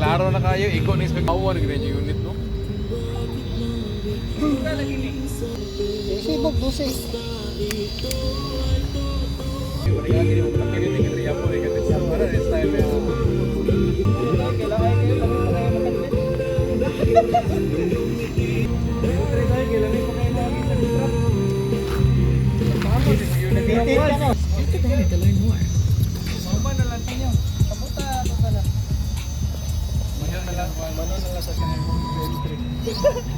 Klaro na kayo, ikaw na sa kawan ng unit, no? Sibog, 12.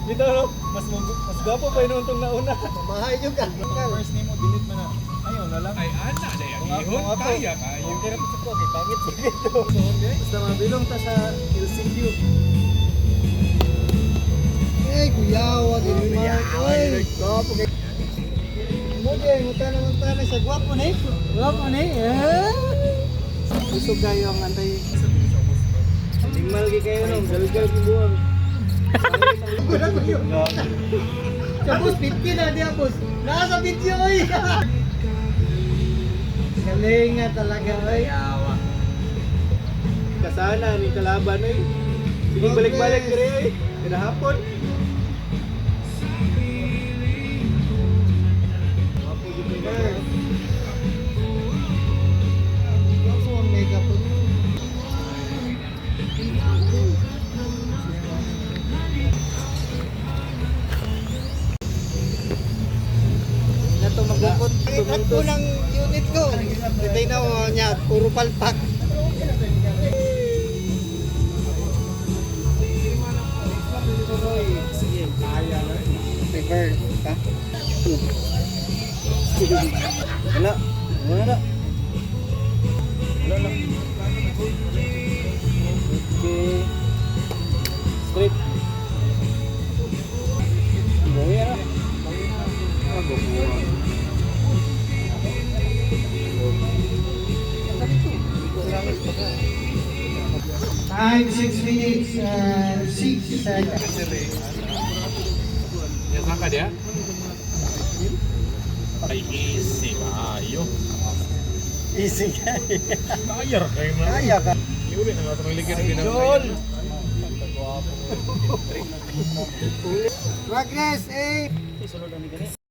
Dito no, mas gwapo pa yun itong nauna. Mahay yung ka. First name mo, delete mo na. Ayun na lang. Ay, ana na yan. Ihon, kaya kayo. Yung tira sa ko, kay pangit sa dito. Basta mabilong ta sa LCQ. Eh, kuyawa, gini man. Ay, gwapo kay. Mudi, ngutana sa gwapo na eh. Gwapo na eh. Busog kayo ang antay. Tingmal kayo nung, galgal kibuang. Tapos, 50 na diya, boss. Nasa video eh. Galing nga talaga, ay. Kasana ni kalaban eh. Sige balik-balik dire eh. Kinahapon. Gwapo dito na. Gwapo ang makeup po. Nato magukot. At po ng unit ko. Itay na niya, puro palpak. Sige, kaya na. Prefer, ha? Wala. Wala na. Wala na. Okay. Straight. Bawi na. Time 6 minutes, 6 seconds. Yan saan ka dia? Ay, easy kayo. Easy ka. Kaya kayo man. Kaya ka. Iuli na nga itong ligyan ng ginagawa. Jol! Progress, eh. Isulod ang ganit.